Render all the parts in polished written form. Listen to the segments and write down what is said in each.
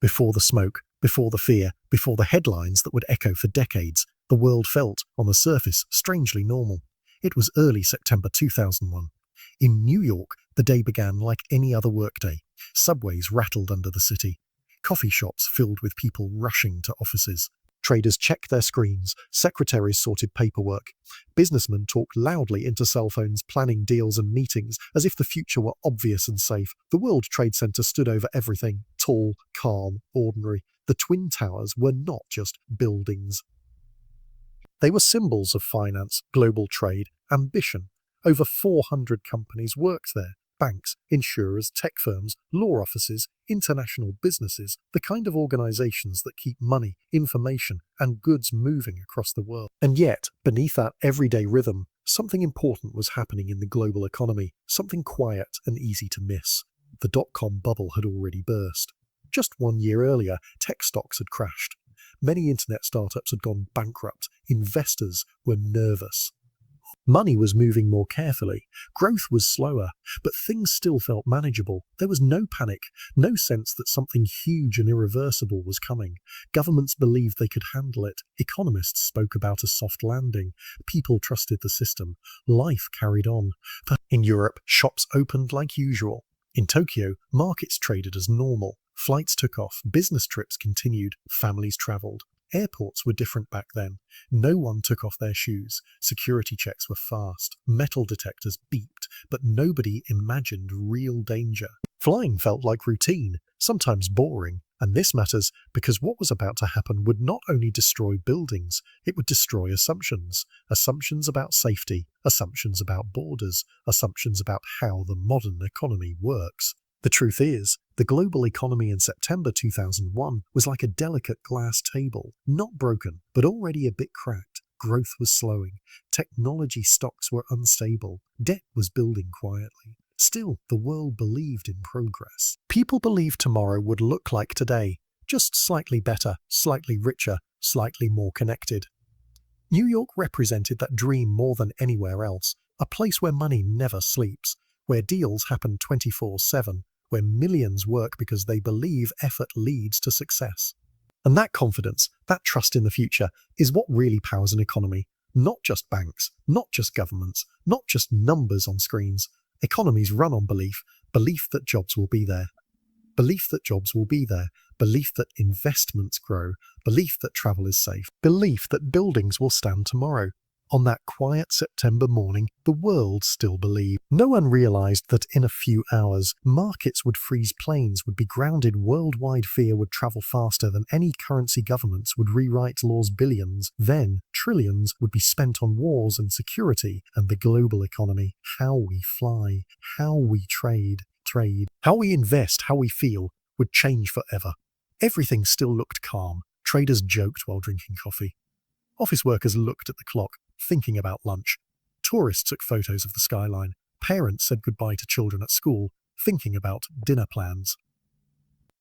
Before the smoke, before the fear, before the headlines that would echo for decades, the world felt, on the surface, strangely normal. It was early September 2001. In New York, the day began like any other workday. Subways rattled under the city. Coffee shops filled with people rushing to offices. Traders checked their screens, secretaries sorted paperwork. Businessmen talked loudly into cell phones, planning deals and meetings as if the future were obvious and safe. The World Trade Center stood over everything, tall, calm, ordinary. The Twin Towers were not just buildings. They were symbols of finance, global trade, ambition. Over 400 companies worked there. Banks, insurers, tech firms, law offices, international businesses, the kind of organizations that keep money, information, and goods moving across the world. And yet, beneath that everyday rhythm, something important was happening in the global economy, something quiet and easy to miss. The dot-com bubble had already burst. Just 1 year earlier, tech stocks had crashed. Many internet startups had gone bankrupt. Investors were nervous. Money was moving more carefully, growth was slower, but things still felt manageable. There was no panic, no sense that something huge and irreversible was coming. Governments believed they could handle it. Economists spoke about a soft landing. People trusted the system. Life carried on. In Europe, shops opened like usual. In Tokyo, markets traded as normal. Flights took off, business trips continued, families traveled. Airports were different back then. No one took off their shoes. Security checks were fast. Metal detectors beeped, but nobody imagined real danger. Flying felt like routine, sometimes boring, and this matters because what was about to happen would not only destroy buildings, it would destroy assumptions. Assumptions about safety, assumptions about borders, assumptions about how the modern economy works. The truth is, the global economy in September 2001 was like a delicate glass table, not broken, but already a bit cracked. Growth was slowing. Technology stocks were unstable. Debt was building quietly. Still, the world believed in progress. People believed tomorrow would look like today, just slightly better, slightly richer, slightly more connected. New York represented that dream more than anywhere else, a place where money never sleeps, where deals happen 24/7, where millions work because they believe effort leads to success. And that confidence, that trust in the future, is what really powers an economy. Not just banks, not just governments, not just numbers on screens. Economies run on belief, belief that jobs will be there. Belief that jobs will be there, belief that investments grow, belief that travel is safe, belief that buildings will stand tomorrow. On that quiet September morning, the world still believed. No one realized that in a few hours, markets would freeze, planes would be grounded, worldwide fear would travel faster than any currency, governments would rewrite laws, billions, then trillions would be spent on wars and security and the global economy. How we fly, how we trade, how we invest, how we feel would change forever. Everything still looked calm. Traders joked while drinking coffee. Office workers looked at the clock, thinking about lunch. Tourists took photos of the skyline. Parents said goodbye to children at school, thinking about dinner plans.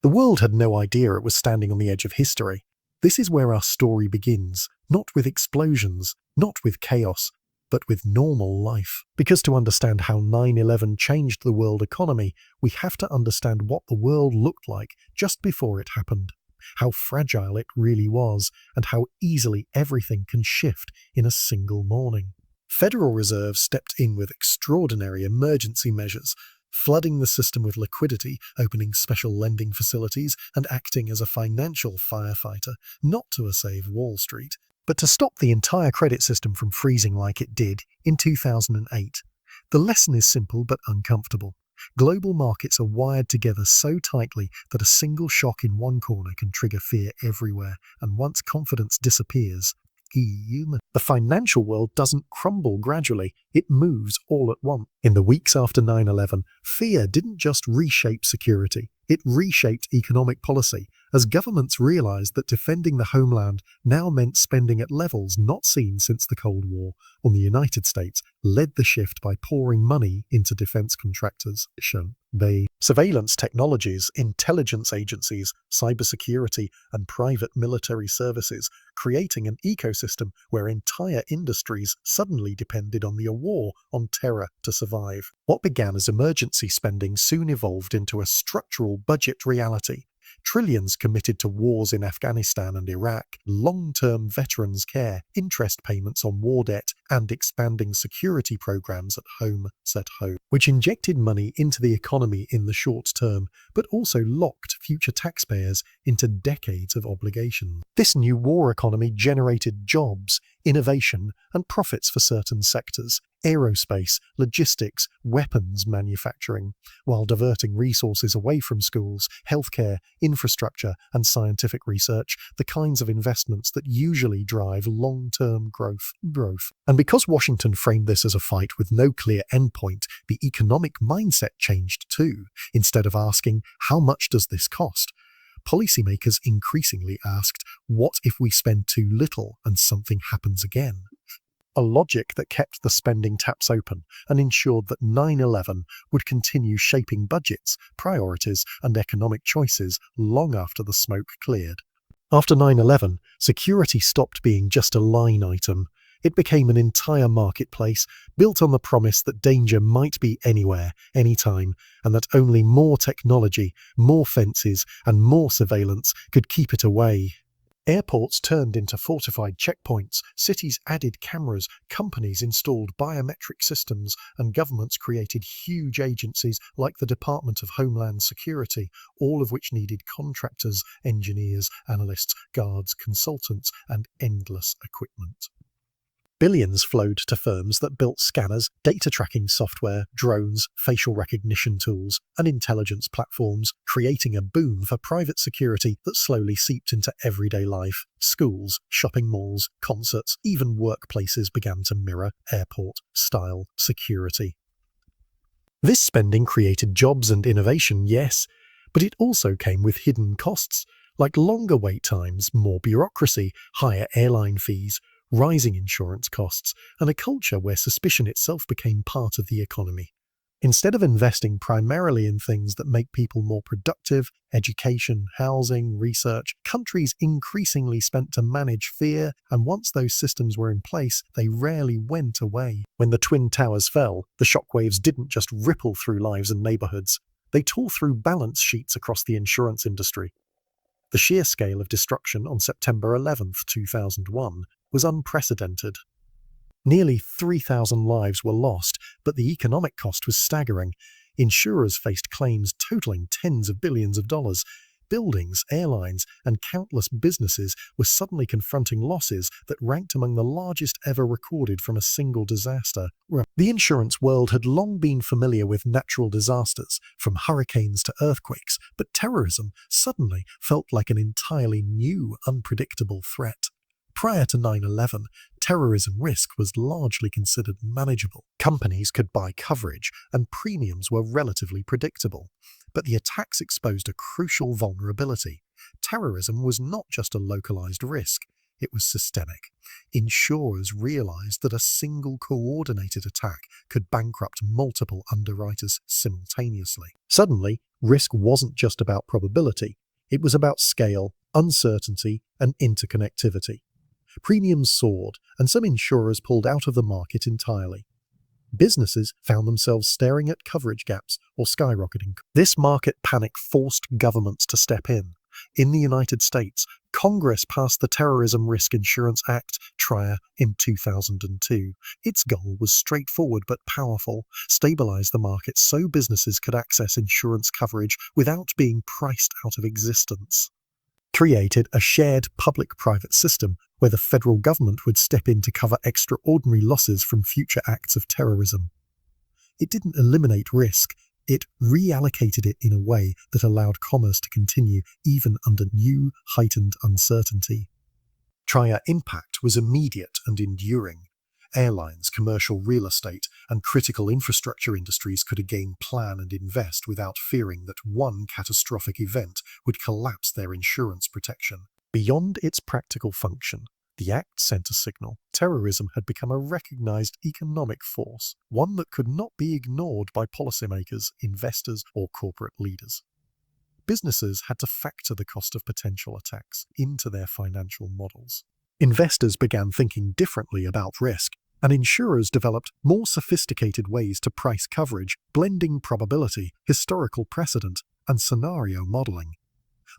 The world had no idea it was standing on the edge of history. This is where our story begins, not with explosions, not with chaos, but with normal life. Because to understand how 9/11 changed the world economy, we have to understand what the world looked like just before it happened. How fragile it really was, and how easily everything can shift in a single morning. Federal Reserve stepped in with extraordinary emergency measures, flooding the system with liquidity, opening special lending facilities, and acting as a financial firefighter, not to save Wall Street, but to stop the entire credit system from freezing like it did in 2008. The lesson is simple but uncomfortable. Global markets are wired together so tightly that a single shock in one corner can trigger fear everywhere, and once confidence disappears, the financial world doesn't crumble gradually, it moves all at once. In the weeks after 9/11, fear didn't just reshape security, it reshaped economic policy, as governments realized that defending the homeland now meant spending at levels not seen since the Cold War, and the United States led the shift by pouring money into defense contractors. Surveillance technologies, intelligence agencies, cybersecurity, and private military services, creating an ecosystem where entire industries suddenly depended on the war on terror to survive. What began as emergency spending soon evolved into a structural budget reality. trillions committed to wars in Afghanistan and Iraq, long-term veterans care, interest payments on war debt, and expanding security programs at home, which injected money into the economy in the short term, but also locked future taxpayers into decades of obligation. This new war economy generated jobs, innovation, and profits for certain sectors: aerospace, logistics, weapons manufacturing, while diverting resources away from schools, healthcare, infrastructure, and scientific research, the kinds of investments that usually drive long-term growth. And because Washington framed this as a fight with no clear endpoint, the economic mindset changed too. Instead of asking, "How much does this cost?" policymakers increasingly asked, "What if we spend too little and something happens again?" A logic that kept the spending taps open and ensured that 9/11 would continue shaping budgets, priorities, and economic choices long after the smoke cleared. After 9/11, security stopped being just a line item. It became an entire marketplace, built on the promise that danger might be anywhere, anytime, and that only more technology, more fences, and more surveillance could keep it away. Airports turned into fortified checkpoints, cities added cameras, companies installed biometric systems, and governments created huge agencies like the Department of Homeland Security, all of which needed contractors, engineers, analysts, guards, consultants, and endless equipment. Billions flowed to firms that built scanners, data tracking software, drones, facial recognition tools, and intelligence platforms, creating a boom for private security that slowly seeped into everyday life. Schools, shopping malls, concerts, even workplaces began to mirror airport-style security. This spending created jobs and innovation, yes, but it also came with hidden costs, like longer wait times, more bureaucracy, higher airline fees, rising insurance costs, and a culture where suspicion itself became part of the economy. Instead of investing primarily in things that make people more productive, education, housing, research, countries increasingly spent to manage fear, and once those systems were in place, they rarely went away. When the Twin Towers fell, the shockwaves didn't just ripple through lives and neighborhoods. They tore through balance sheets across the insurance industry. The sheer scale of destruction on September 11, 2001, was unprecedented. Nearly 3,000 lives were lost, but the economic cost was staggering. Insurers faced claims totaling tens of billions of dollars. Buildings, airlines, and countless businesses were suddenly confronting losses that ranked among the largest ever recorded from a single disaster. The insurance world had long been familiar with natural disasters, from hurricanes to earthquakes, but terrorism suddenly felt like an entirely new, unpredictable threat. Prior to 9/11, terrorism risk was largely considered manageable. Companies could buy coverage, and premiums were relatively predictable. But the attacks exposed a crucial vulnerability. Terrorism was not just a localized risk, it was systemic. Insurers realized that a single coordinated attack could bankrupt multiple underwriters simultaneously. Suddenly, risk wasn't just about probability, it was about scale, uncertainty, and interconnectivity. Premiums soared, and some insurers pulled out of the market entirely. Businesses found themselves staring at coverage gaps or skyrocketing. This market panic forced governments to step in. In the United States, Congress passed the Terrorism Risk Insurance Act, TRIA, in 2002. Its goal was straightforward but powerful: stabilize the market so businesses could access insurance coverage without being priced out of existence. Created a shared public-private system where the federal government would step in to cover extraordinary losses from future acts of terrorism. It didn't eliminate risk, it reallocated it in a way that allowed commerce to continue even under new, heightened uncertainty. TRIA impact was immediate and enduring. Airlines, commercial real estate, and critical infrastructure industries could again plan and invest without fearing that one catastrophic event would collapse their insurance protection. Beyond its practical function, the act sent a signal. Terrorism had become a recognized economic force, one that could not be ignored by policymakers, investors, or corporate leaders. Businesses had to factor the cost of potential attacks into their financial models. Investors began thinking differently about risk, and insurers developed more sophisticated ways to price coverage, blending probability, historical precedent, and scenario modeling.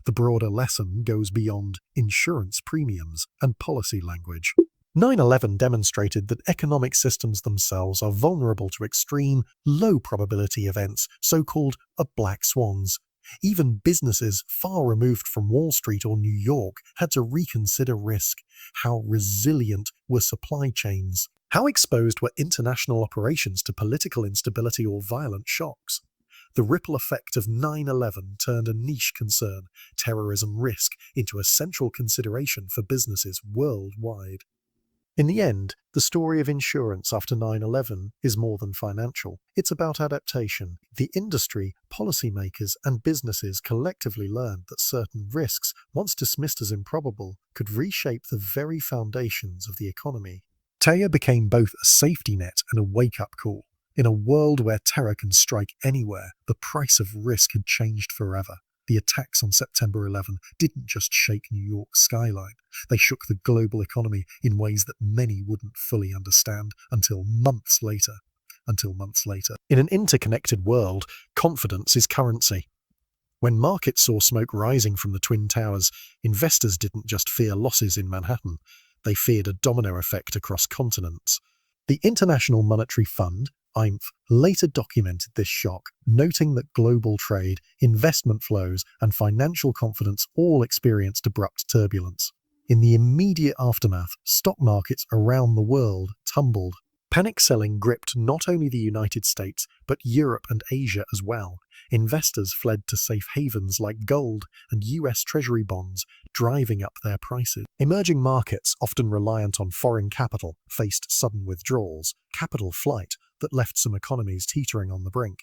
The broader lesson goes beyond insurance premiums and policy language. 9/11 demonstrated that economic systems themselves are vulnerable to extreme, low-probability events, so-called black swans. Even businesses far removed from Wall Street or New York had to reconsider risk. How resilient were supply chains? How exposed were international operations to political instability or violent shocks? The ripple effect of 9/11 turned a niche concern, terrorism risk, into a central consideration for businesses worldwide. In the end, the story of insurance after 9/11 is more than financial. It's about adaptation. The industry, policymakers, and businesses collectively learned that certain risks, once dismissed as improbable, could reshape the very foundations of the economy. Taya became both a safety net and a wake-up call. In a world where terror can strike anywhere, the price of risk had changed forever. The attacks on September 11 didn't just shake New York's skyline. They shook the global economy in ways that many wouldn't fully understand until months later. In an interconnected world, confidence is currency. When markets saw smoke rising from the Twin Towers, investors didn't just fear losses in Manhattan. They feared a domino effect across continents. The International Monetary Fund, IMF, later documented this shock, noting that global trade, investment flows, and financial confidence all experienced abrupt turbulence. In the immediate aftermath, stock markets around the world tumbled. Panic selling gripped not only the United States, but Europe and Asia as well. Investors fled to safe havens like gold and US Treasury bonds, driving up their prices. Emerging markets, often reliant on foreign capital, faced sudden withdrawals, capital flight that left some economies teetering on the brink.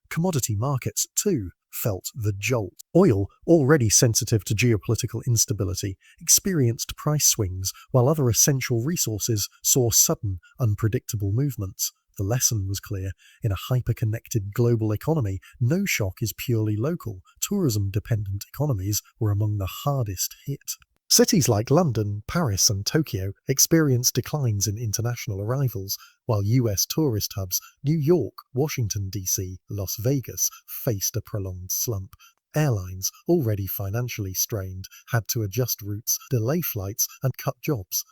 Commodity markets, too, felt the jolt. Oil, already sensitive to geopolitical instability, experienced price swings, while other essential resources saw sudden, unpredictable movements. The lesson was clear. In a hyper-connected global economy, no shock is purely local. Tourism-dependent economies were among the hardest hit. Cities like London, Paris, and Tokyo experienced declines in international arrivals, while US tourist hubs, New York, Washington, D.C., Las Vegas, faced a prolonged slump. Airlines, already financially strained, had to adjust routes, delay flights, and cut jobs.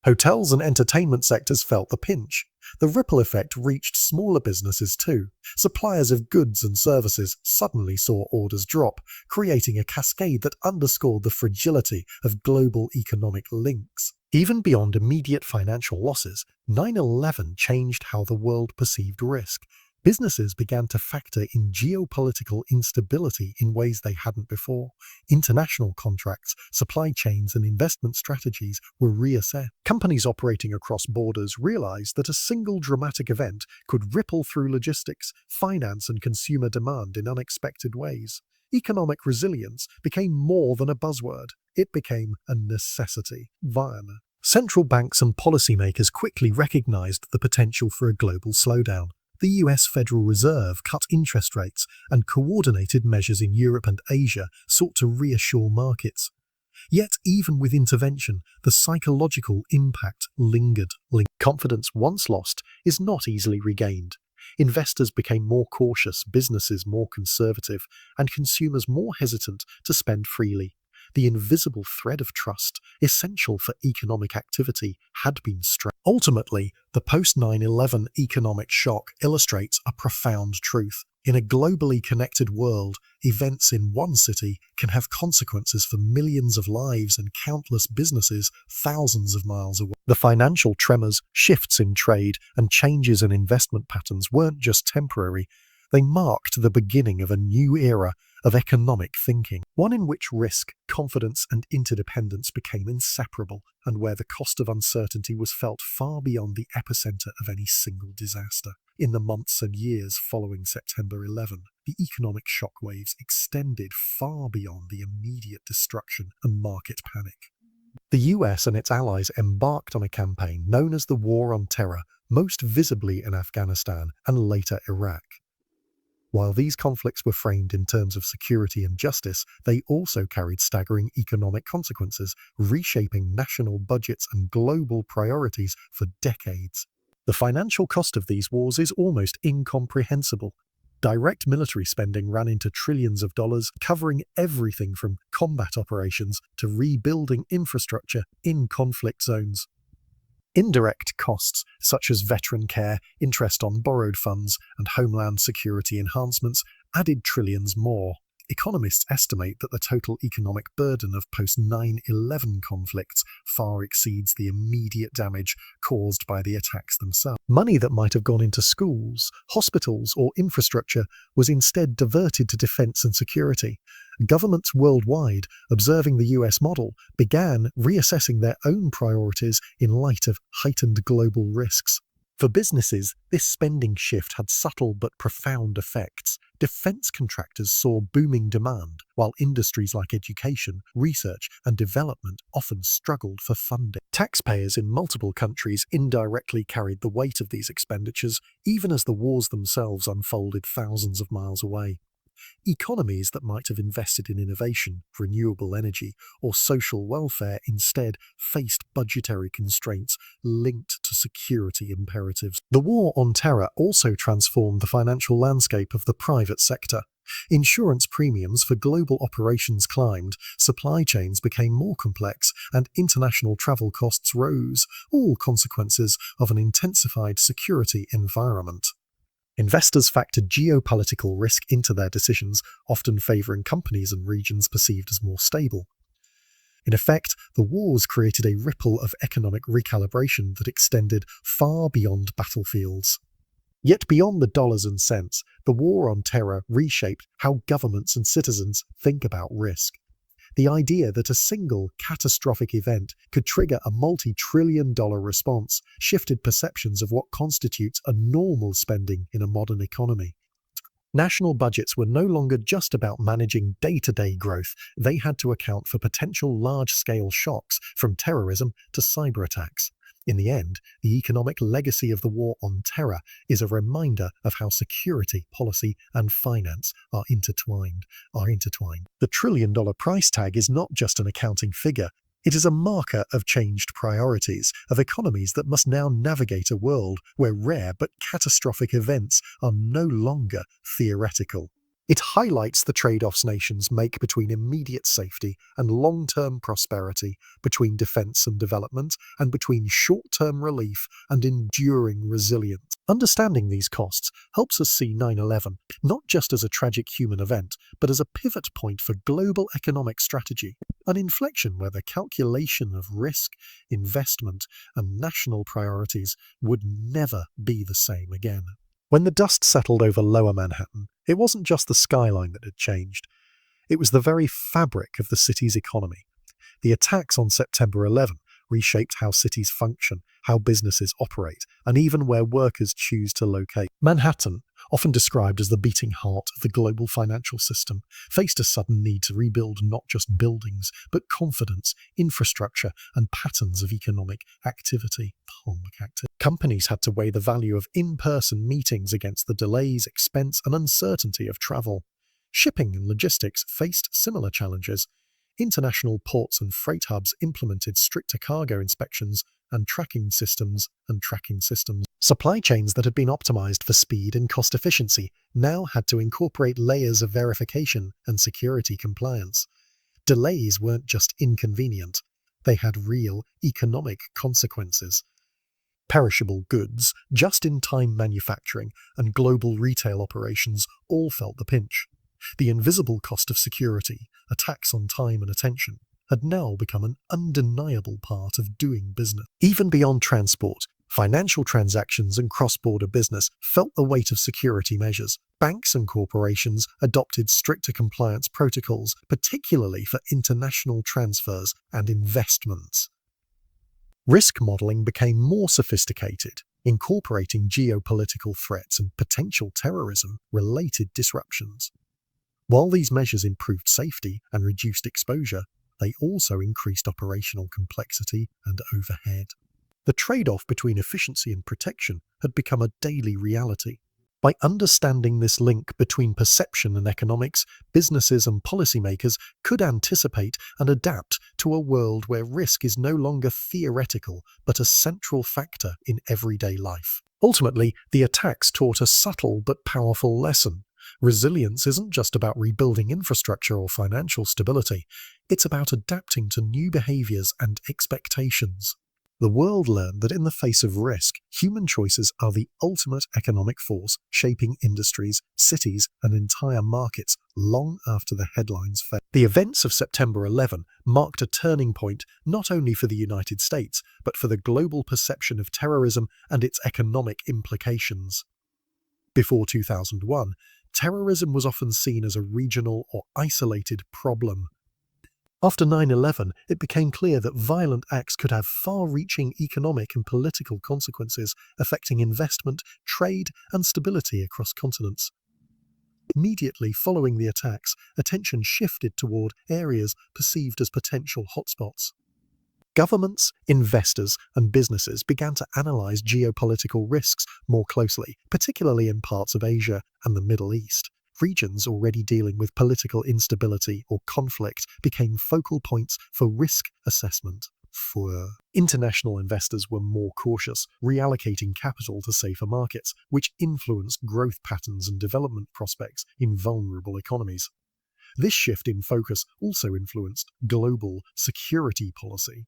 Hotels and entertainment sectors felt the pinch. The ripple effect reached smaller businesses too. Suppliers of goods and services suddenly saw orders drop, creating a cascade that underscored the fragility of global economic links. Even beyond immediate financial losses, 9/11 changed how the world perceived risk. Businesses began to factor in geopolitical instability in ways they hadn't before. International contracts, supply chains, and investment strategies were reassessed. Companies operating across borders realized that a single dramatic event could ripple through logistics, finance, and consumer demand in unexpected ways. Economic resilience became more than a buzzword. It became a necessity. Central banks and policymakers quickly recognized the potential for a global slowdown. The US Federal Reserve cut interest rates, and coordinated measures in Europe and Asia sought to reassure markets. Yet, even with intervention, the psychological impact lingered. Confidence once lost is not easily regained. Investors became more cautious, businesses more conservative, and consumers more hesitant to spend freely. The invisible thread of trust, essential for economic activity, had been strained. Ultimately, the post-9/11 economic shock illustrates a profound truth. In a globally connected world, events in one city can have consequences for millions of lives and countless businesses thousands of miles away. The financial tremors, shifts in trade, and changes in investment patterns weren't just temporary. They marked the beginning of a new era of economic thinking, one in which risk, confidence, and interdependence became inseparable, and where the cost of uncertainty was felt far beyond the epicenter of any single disaster. In the months and years following September 11, the economic shockwaves extended far beyond the immediate destruction and market panic. The US and its allies embarked on a campaign known as the War on Terror, most visibly in Afghanistan and later Iraq. While these conflicts were framed in terms of security and justice, they also carried staggering economic consequences, reshaping national budgets and global priorities for decades. The financial cost of these wars is almost incomprehensible. Direct military spending ran into trillions of dollars, covering everything from combat operations to rebuilding infrastructure in conflict zones. Indirect costs, such as veteran care, interest on borrowed funds, and homeland security enhancements, added trillions more. Economists estimate that the total economic burden of post-9/11 conflicts far exceeds the immediate damage caused by the attacks themselves. Money that might have gone into schools, hospitals, or infrastructure was instead diverted to defense and security. Governments worldwide, observing the US model, began reassessing their own priorities in light of heightened global risks. For businesses, this spending shift had subtle but profound effects. Defense contractors saw booming demand, while industries like education, research, and development often struggled for funding. Taxpayers in multiple countries indirectly carried the weight of these expenditures, even as the wars themselves unfolded thousands of miles away. Economies that might have invested in innovation, renewable energy, or social welfare instead faced budgetary constraints linked to security imperatives. The war on terror also transformed the financial landscape of the private sector. Insurance premiums for global operations climbed, supply chains became more complex, and international travel costs rose, all consequences of an intensified security environment. Investors factored geopolitical risk into their decisions, often favoring companies and regions perceived as more stable. In effect, the wars created a ripple of economic recalibration that extended far beyond battlefields. Yet beyond the dollars and cents, the war on terror reshaped how governments and citizens think about risk. The idea that a single catastrophic event could trigger a multi-trillion-dollar response shifted perceptions of what constitutes a normal spending in a modern economy. National budgets were no longer just about managing day-to-day growth. They had to account for potential large-scale shocks, from terrorism to cyber attacks. In the end, the economic legacy of the war on terror is a reminder of how security, policy, and finance are intertwined. The trillion-dollar price tag is not just an accounting figure. It is a marker of changed priorities, of economies that must now navigate a world where rare but catastrophic events are no longer theoretical. It highlights the trade-offs nations make between immediate safety and long-term prosperity, between defense and development, and between short-term relief and enduring resilience. Understanding these costs helps us see 9/11 not just as a tragic human event, but as a pivot point for global economic strategy, an inflection where the calculation of risk, investment, and national priorities would never be the same again. When the dust settled over Lower Manhattan, it wasn't just the skyline that had changed. It was the very fabric of the city's economy. The attacks on September 11 reshaped how cities function, how businesses operate, and even where workers choose to locate. Manhattan, often described as the beating heart of the global financial system, faced a sudden need to rebuild not just buildings, but confidence, infrastructure, and patterns of economic activity. Companies had to weigh the value of in-person meetings against the delays, expense, and uncertainty of travel. Shipping and logistics faced similar challenges. International ports and freight hubs implemented stricter cargo inspections and tracking systems. Supply chains that had been optimized for speed and cost efficiency now had to incorporate layers of verification and security compliance. Delays weren't just inconvenient, they had real economic consequences. Perishable goods, just-in-time manufacturing, and global retail operations all felt the pinch. The invisible cost of security, a tax on time and attention, had now become an undeniable part of doing business. Even beyond transport, financial transactions and cross-border business felt the weight of security measures. Banks and corporations adopted stricter compliance protocols, particularly for international transfers and investments. Risk modeling became more sophisticated, incorporating geopolitical threats and potential terrorism-related disruptions. While these measures improved safety and reduced exposure, they also increased operational complexity and overhead. The trade-off between efficiency and protection had become a daily reality. By understanding this link between perception and economics, businesses and policymakers could anticipate and adapt to a world where risk is no longer theoretical but a central factor in everyday life. Ultimately, the attacks taught a subtle but powerful lesson. Resilience isn't just about rebuilding infrastructure or financial stability, it's about adapting to new behaviors and expectations. The world learned that in the face of risk, human choices are the ultimate economic force, shaping industries, cities, and entire markets long after the headlines fade. The events of September 11 marked a turning point not only for the United States, but for the global perception of terrorism and its economic implications. Before 2001, terrorism was often seen as a regional or isolated problem. After 9/11, it became clear that violent acts could have far-reaching economic and political consequences, affecting investment, trade, and stability across continents. Immediately following the attacks, attention shifted toward areas perceived as potential hotspots. Governments, investors, and businesses began to analyze geopolitical risks more closely, particularly in parts of Asia and the Middle East. Regions already dealing with political instability or conflict became focal points for risk assessment. International investors were more cautious, reallocating capital to safer markets, which influenced growth patterns and development prospects in vulnerable economies. This shift in focus also influenced global security policy.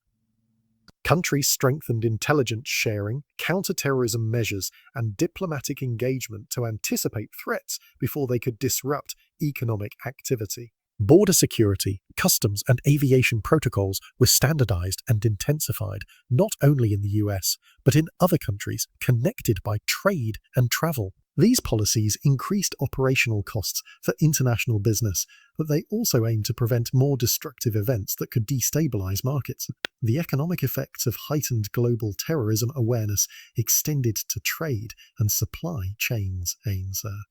Countries strengthened intelligence sharing, counter-terrorism measures, and diplomatic engagement to anticipate threats before they could disrupt economic activity. Border security, customs, and aviation protocols were standardized and intensified, not only in the US, but in other countries connected by trade and travel. These policies increased operational costs for international business, but they also aimed to prevent more destructive events that could destabilize markets. The economic effects of heightened global terrorism awareness extended to trade and supply chains.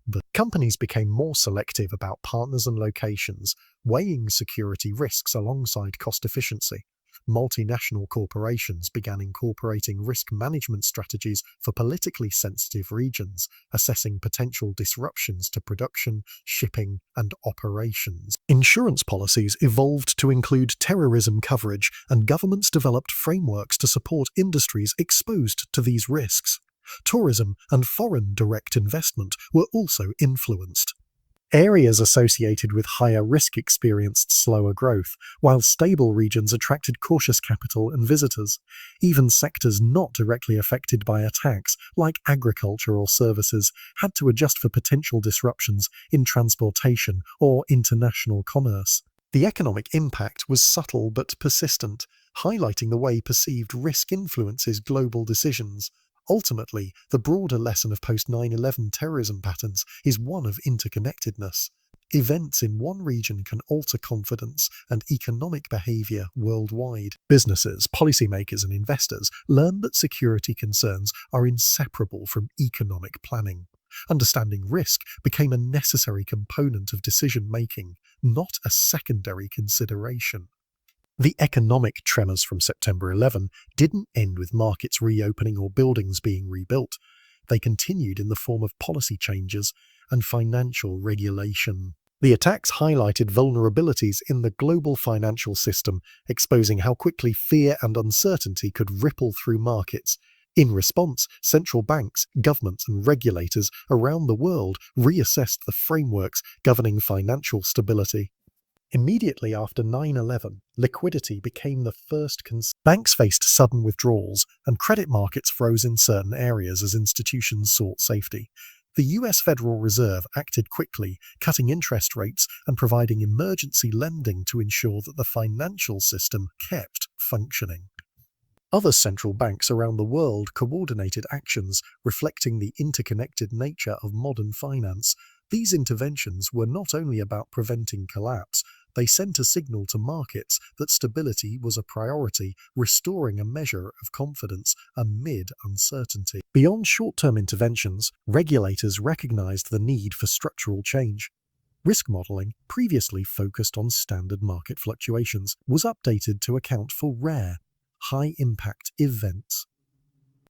But companies became more selective about partners and locations, weighing security risks alongside cost efficiency. Multinational corporations began incorporating risk management strategies for politically sensitive regions, assessing potential disruptions to production, shipping, and operations. Insurance policies evolved to include terrorism coverage, and governments developed frameworks to support industries exposed to these risks. Tourism and foreign direct investment were also influenced. Areas associated with higher risk experienced slower growth, while stable regions attracted cautious capital and visitors. Even sectors not directly affected by attacks, like agriculture or services, had to adjust for potential disruptions in transportation or international commerce. The economic impact was subtle but persistent, highlighting the way perceived risk influences global decisions. Ultimately, the broader lesson of post-9/11 terrorism patterns is one of interconnectedness. Events in one region can alter confidence and economic behavior worldwide. Businesses, policymakers, and investors learn that security concerns are inseparable from economic planning. Understanding risk became a necessary component of decision-making, not a secondary consideration. The economic tremors from September 11 didn't end with markets reopening or buildings being rebuilt. They continued in the form of policy changes and financial regulation. The attacks highlighted vulnerabilities in the global financial system, exposing how quickly fear and uncertainty could ripple through markets. In response, central banks, governments, and regulators around the world reassessed the frameworks governing financial stability. Immediately after 9/11, liquidity became the first concern. Banks faced sudden withdrawals, and credit markets froze in certain areas as institutions sought safety. The US Federal Reserve acted quickly, cutting interest rates and providing emergency lending to ensure that the financial system kept functioning. Other central banks around the world coordinated actions, reflecting the interconnected nature of modern finance. These interventions were not only about preventing collapse, they sent a signal to markets that stability was a priority, restoring a measure of confidence amid uncertainty. Beyond short-term interventions, regulators recognized the need for structural change. Risk modeling, previously focused on standard market fluctuations, was updated to account for rare, high-impact events.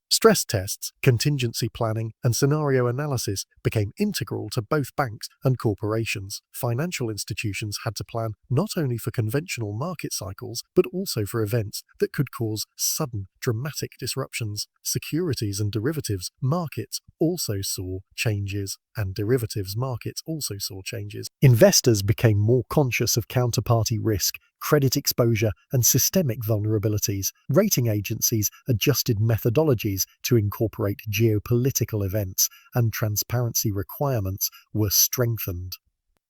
Stress tests, contingency planning, and scenario analysis became integral to both banks and corporations. Financial institutions had to plan not only for conventional market cycles, but also for events that could cause sudden, dramatic disruptions. Securities and derivatives markets also saw changes. and derivatives markets also saw changes. Investors became more conscious of counterparty risk, credit exposure, and systemic vulnerabilities. Rating agencies adjusted methodologies to incorporate geopolitical events, and transparency requirements were strengthened.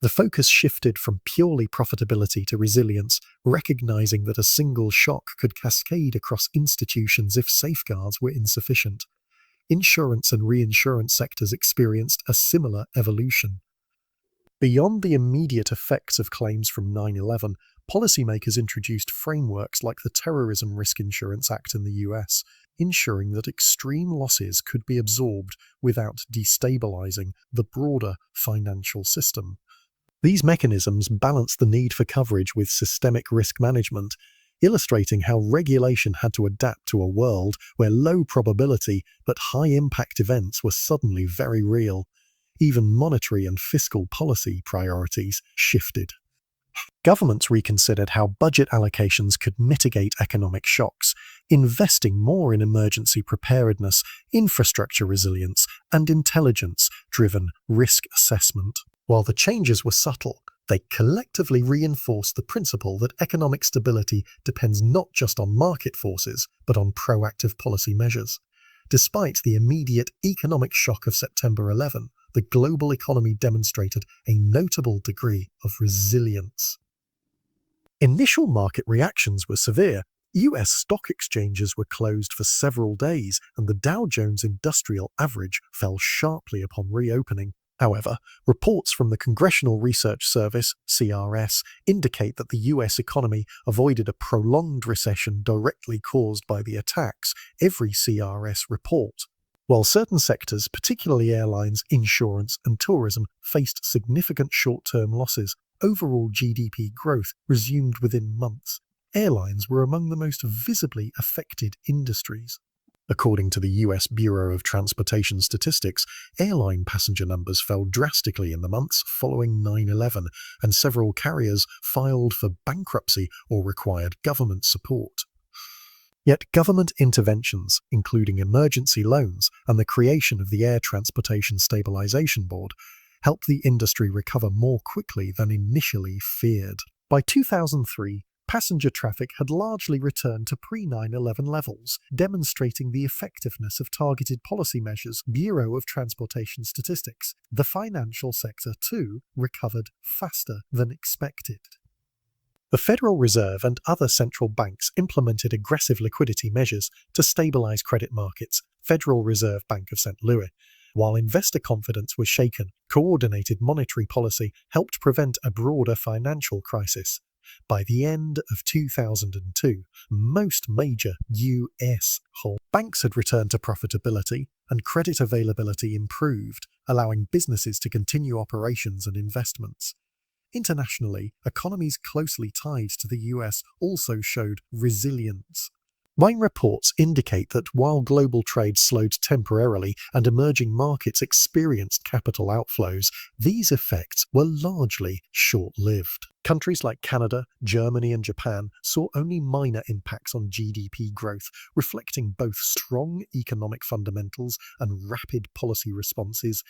The focus shifted from purely profitability to resilience, recognizing that a single shock could cascade across institutions if safeguards were insufficient. Insurance and reinsurance sectors experienced a similar evolution. Beyond the immediate effects of claims from 9/11, policymakers introduced frameworks like the Terrorism Risk Insurance Act in the US, ensuring that extreme losses could be absorbed without destabilizing the broader financial system. These mechanisms balance the need for coverage with systemic risk management, illustrating how regulation had to adapt to a world where low probability but high impact events were suddenly very real. Even monetary and fiscal policy priorities shifted. Governments reconsidered how budget allocations could mitigate economic shocks, investing more in emergency preparedness, infrastructure resilience, and intelligence-driven risk assessment. While the changes were subtle, they collectively reinforced the principle that economic stability depends not just on market forces, but on proactive policy measures. Despite the immediate economic shock of September 11, the global economy demonstrated a notable degree of resilience. Initial market reactions were severe. US stock exchanges were closed for several days, and the Dow Jones Industrial Average fell sharply upon reopening. However, reports from the Congressional Research Service, CRS, indicate that the US economy avoided a prolonged recession directly caused by the attacks, every CRS report. While certain sectors, particularly airlines, insurance, and tourism, faced significant short-term losses, overall GDP growth resumed within months. Airlines were among the most visibly affected industries. According to the US Bureau of Transportation Statistics, airline passenger numbers fell drastically in the months following 9/11, and several carriers filed for bankruptcy or required government support. Yet government interventions, including emergency loans and the creation of the Air Transportation Stabilization Board, helped the industry recover more quickly than initially feared. By 2003, passenger traffic had largely returned to pre-9/11 levels, demonstrating the effectiveness of targeted policy measures. Bureau of Transportation Statistics. The financial sector, too, recovered faster than expected. The Federal Reserve and other central banks implemented aggressive liquidity measures to stabilize credit markets. Federal Reserve Bank of St. Louis. While investor confidence was shaken, coordinated monetary policy helped prevent a broader financial crisis. By the end of 2002, most major U.S. banks had returned to profitability, and credit availability improved, allowing businesses to continue operations and investments. Internationally, economies closely tied to the US also showed resilience. Mine reports indicate that while global trade slowed temporarily and emerging markets experienced capital outflows, these effects were largely short-lived. Countries like Canada, Germany, and Japan saw only minor impacts on GDP growth, reflecting both strong economic fundamentals and rapid policy responses.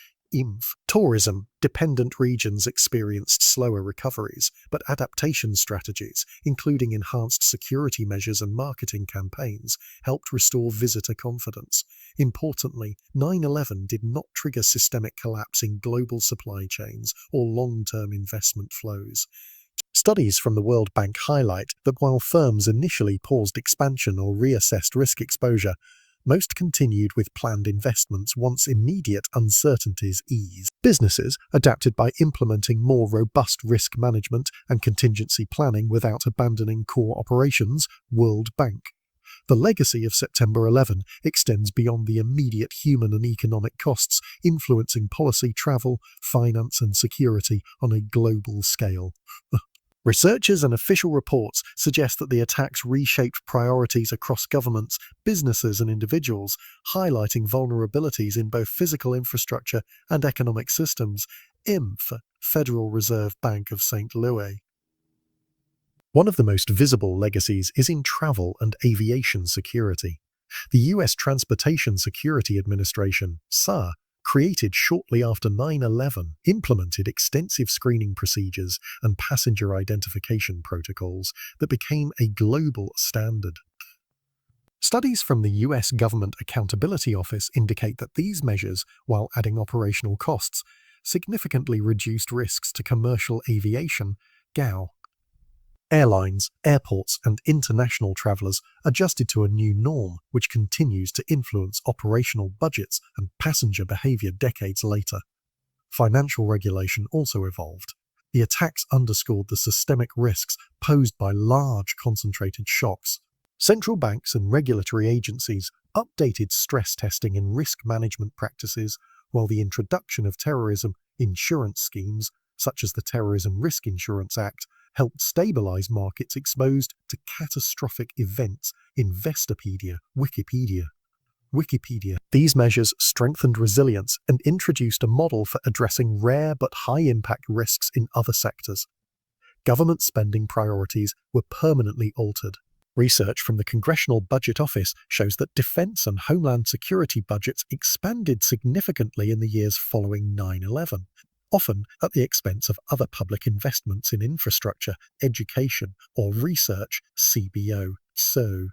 Tourism-dependent regions experienced slower recoveries, but adaptation strategies, including enhanced security measures and marketing campaigns, helped restore visitor confidence. Importantly, 9/11 did not trigger systemic collapse in global supply chains or long-term investment flows. Studies from the World Bank highlight that while firms initially paused expansion or reassessed risk exposure, most continued with planned investments once immediate uncertainties eased. Businesses adapted by implementing more robust risk management and contingency planning without abandoning core operations. World Bank. The legacy of September 11 extends beyond the immediate human and economic costs, influencing policy, travel, finance, and security on a global scale. Researchers and official reports suggest that the attacks reshaped priorities across governments, businesses, and individuals, highlighting vulnerabilities in both physical infrastructure and economic systems. Federal Reserve Bank of St. Louis. One of the most visible legacies is in travel and aviation security. The U.S. Transportation Security Administration, SAR, created shortly after 9/11, implemented extensive screening procedures and passenger identification protocols that became a global standard. Studies from the US Government Accountability Office indicate that these measures, while adding operational costs, significantly reduced risks to commercial aviation, GAO. Airlines, airports, and international travelers adjusted to a new norm which continues to influence operational budgets and passenger behavior decades later. Financial regulation also evolved. The attacks underscored the systemic risks posed by large concentrated shocks. Central banks and regulatory agencies updated stress testing and risk management practices, while the introduction of terrorism insurance schemes, such as the Terrorism Risk Insurance Act, helped stabilize markets exposed to catastrophic events. Investopedia, Wikipedia. These measures strengthened resilience and introduced a model for addressing rare but high-impact risks in other sectors. Government spending priorities were permanently altered. Research from the Congressional Budget Office shows that defense and homeland security budgets expanded significantly in the years following 9/11. Often at the expense of other public investments in infrastructure, education, or research, So,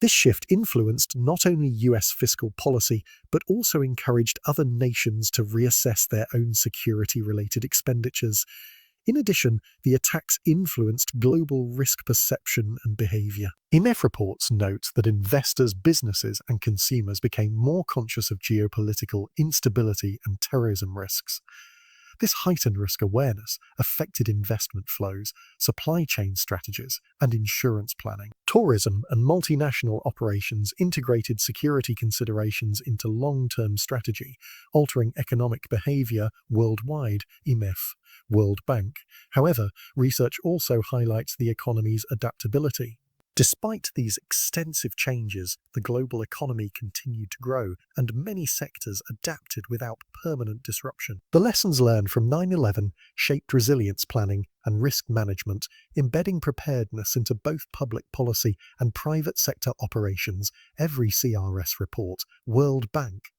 this shift influenced not only US fiscal policy, but also encouraged other nations to reassess their own security-related expenditures. In addition, the attacks influenced global risk perception and behavior. IMF reports note that investors, businesses, and consumers became more conscious of geopolitical instability and terrorism risks. This heightened risk awareness affected investment flows, supply chain strategies, and insurance planning. Tourism and multinational operations integrated security considerations into long-term strategy, altering economic behavior worldwide. IMF, World Bank. However, research also highlights the economy's adaptability. Despite these extensive changes, the global economy continued to grow, and many sectors adapted without permanent disruption. The lessons learned from 9/11 shaped resilience planning and risk management, embedding preparedness into both public policy and private sector operations. Every CRS report, World Bank,